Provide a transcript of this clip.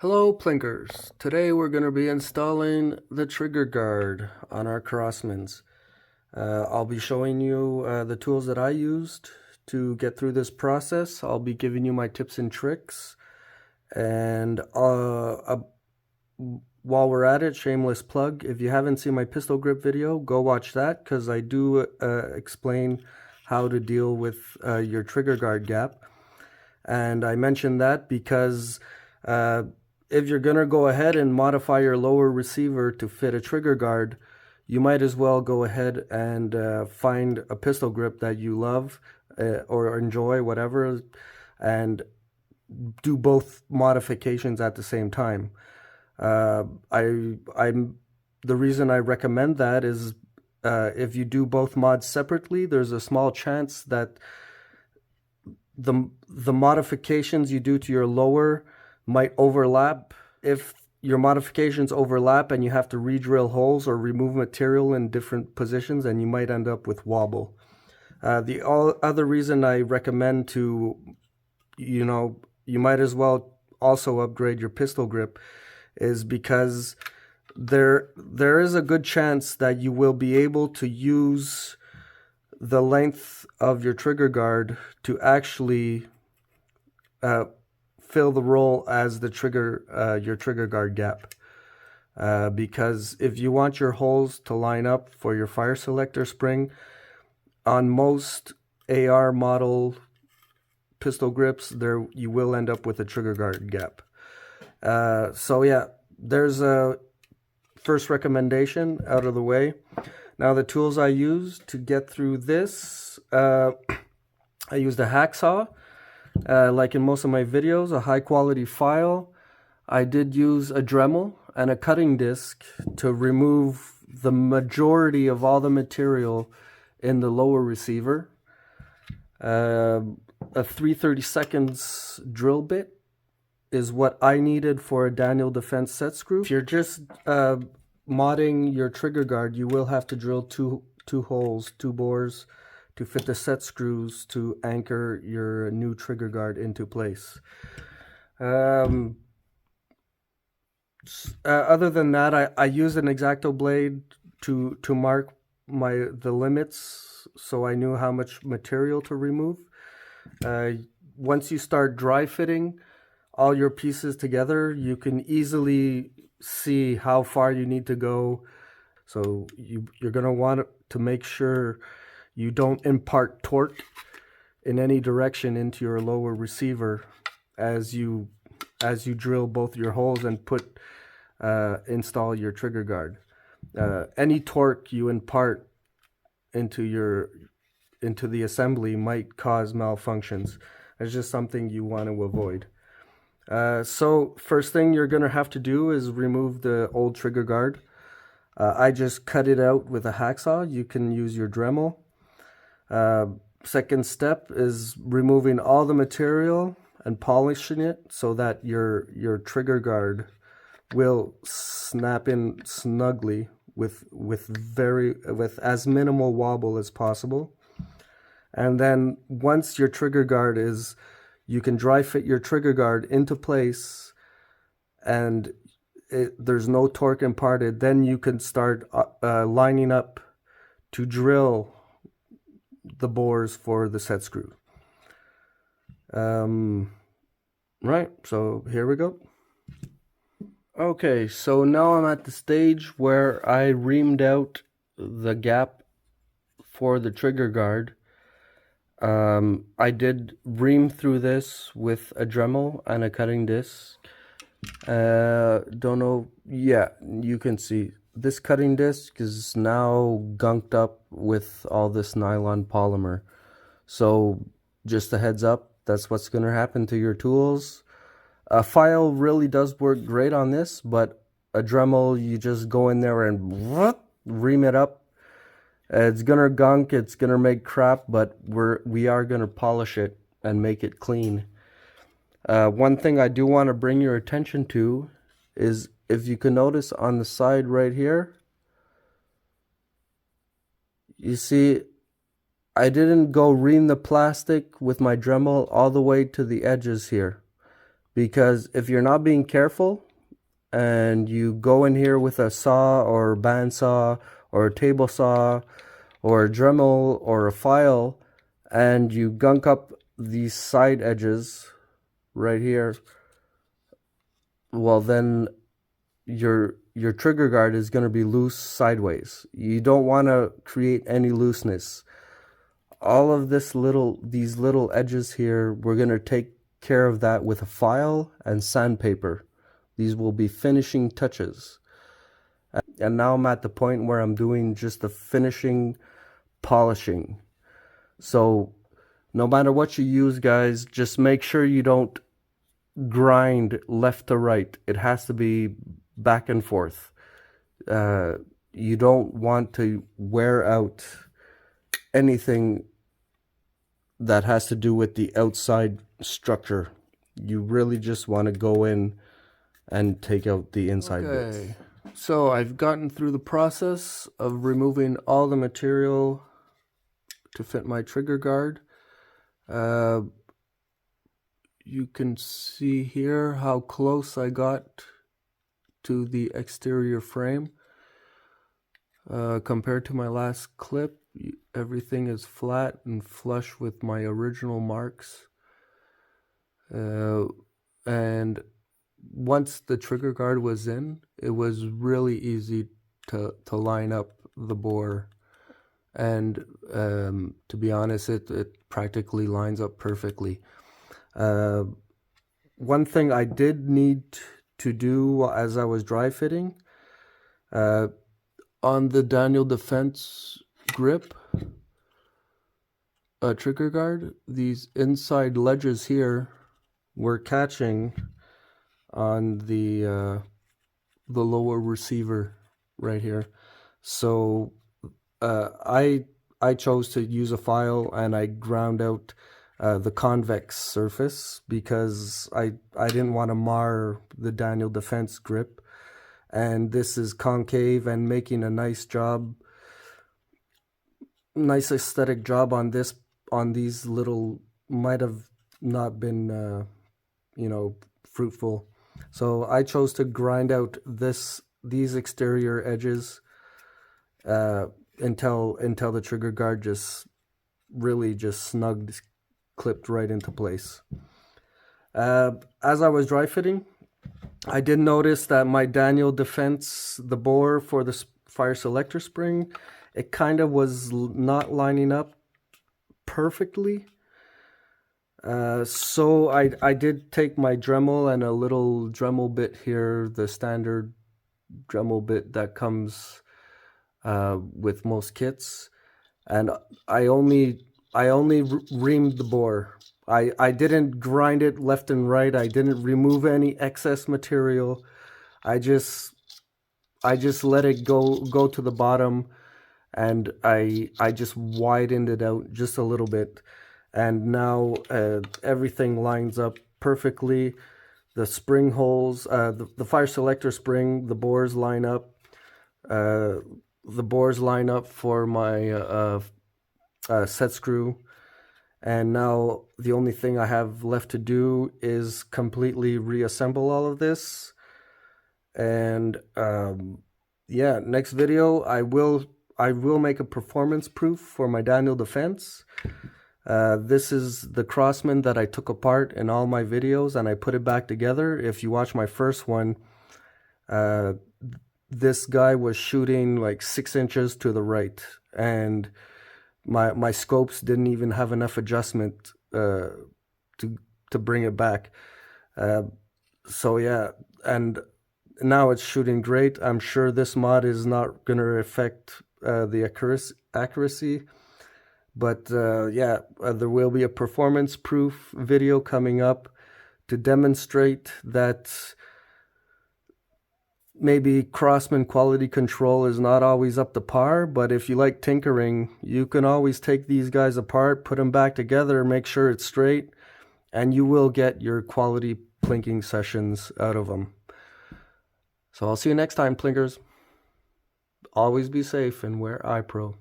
Hello plinkers. Today we're going to be installing the trigger guard on our Crosmans. I'll be showing you the tools that I used to get through this process. I'll be giving you my tips and tricks. And while we're at it, shameless plug, if you haven't seen my pistol grip video, go watch that because I do explain how to deal with your trigger guard gap. And I mentioned that because if you're going to go ahead and modify your lower receiver to fit a trigger guard, you might as well go ahead and find a pistol grip that you love or enjoy, whatever, and do both modifications at the same time. I'm the reason I recommend that is if you do both mods separately, there's a small chance that the modifications you do to your lower might overlap. If your modifications overlap and you have to re-drill holes or remove material in different positions, then you might end up with wobble. The other reason I recommend to, you might as well also upgrade your pistol grip is because there is a good chance that you will be able to use the length of your trigger guard to actually fill the role as the your trigger guard gap. Because if you want your holes to line up for your fire selector spring, on most AR model pistol grips, there you will end up with a trigger guard gap. So yeah, there's a first recommendation out of the way. Now the tools I used to get through this, I used a hacksaw. Like in most of my videos, a high quality file. I did use a Dremel and a cutting disc to remove the majority of all the material in the lower receiver. A 3/32 drill bit is what I needed for a Daniel Defense set screw. If you're just modding your trigger guard, you will have to drill two holes, two bores, to fit the set screws to anchor your new trigger guard into place. Other than that, I used an X-Acto blade to mark the limits so I knew how much material to remove. Once you start dry fitting all your pieces together, you can easily see how far you need to go. So you're going to want to make sure you don't impart torque in any direction into your lower receiver as you drill both your holes and install your trigger guard. Any torque you impart into the assembly might cause malfunctions. It's just something you want to avoid. So first thing you're going to have to do is remove the old trigger guard. I just cut it out with a hacksaw. You can use your Dremel. Second step is removing all the material and polishing it so that your trigger guard will snap in snugly with as minimal wobble as possible. And then once your trigger guard you can dry fit your trigger guard into place and there's no torque imparted, then you can start lining up to drill the bores for the set screw. Right, so here we go. Okay, so now I'm at the stage where I reamed out the gap for the trigger guard. I did ream through this with a Dremel and a cutting disc. Don't know, yeah, you can see this cutting disc is now gunked up with all this nylon polymer. So just a heads up, that's what's going to happen to your tools. A file really does work great on this, but a Dremel, you just go in there and ream it up. It's gonna gunk, it's gonna make crap, but we are gonna polish it and make it clean. One thing I do want to bring your attention to is, if you can notice on the side right here, you see I didn't go ream the plastic with my Dremel all the way to the edges here, because if you're not being careful and you go in here with a saw or bandsaw or a table saw or a Dremel or a file and you gunk up these side edges right here, well then your trigger guard is going to be loose sideways. You don't want to create any looseness. All of these little edges here, we're going to take care of that with a file and sandpaper. These will be finishing touches. And now I'm at the point where I'm doing just the finishing polishing. So no matter what you use, guys, just make sure you don't grind left to right. It has to be back and forth. You don't want to wear out anything that has to do with the outside structure. You really just want to go in and take out the inside bits. So I've gotten through the process of removing all the material to fit my trigger guard. You can see here how close I got to the exterior frame. Compared to my last clip, everything is flat and flush with my original marks. And once the trigger guard was in, it was really easy to line up the bore. And to be honest, it practically lines up perfectly. One thing I did need to do as I was dry fitting, on the Daniel Defense grip trigger guard, these inside ledges here were catching on the lower receiver right here. So I chose to use a file and I ground out the convex surface because I didn't want to mar the Daniel Defense grip. And this is concave and making a nice aesthetic job on these little, might have not been fruitful. So I chose to grind out these exterior edges until the trigger guard just snugged, clipped right into place. As I was dry fitting, I did notice that my Daniel Defense, the bore for the fire selector spring, it kind of was not lining up perfectly. So I did take my Dremel and a little Dremel bit here, the standard Dremel bit that comes with most kits, and I only reamed the bore. I didn't grind it left and right. I didn't remove any excess material. I just let it go to the bottom, and I just widened it out just a little bit, and now everything lines up perfectly. The spring holes, the fire selector spring, the bores line up. The bores line up for my set screw. And now the only thing I have left to do is completely reassemble all of this. And yeah, next video I will make a performance proof for my Daniel Defense. This is the Crosman that I took apart in all my videos and I put it back together. If you watch my first one, this guy was shooting like 6 inches to the right, and my scopes didn't even have enough adjustment to bring it back. So yeah, and now it's shooting great. I'm sure this mod is not going to affect the accuracy, but yeah, there will be a performance proof video coming up to demonstrate that maybe Crosman quality control is not always up to par, but if you like tinkering, you can always take these guys apart, put them back together, make sure it's straight, and you will get your quality plinking sessions out of them. So I'll see you next time, plinkers. Always be safe and wear iPro.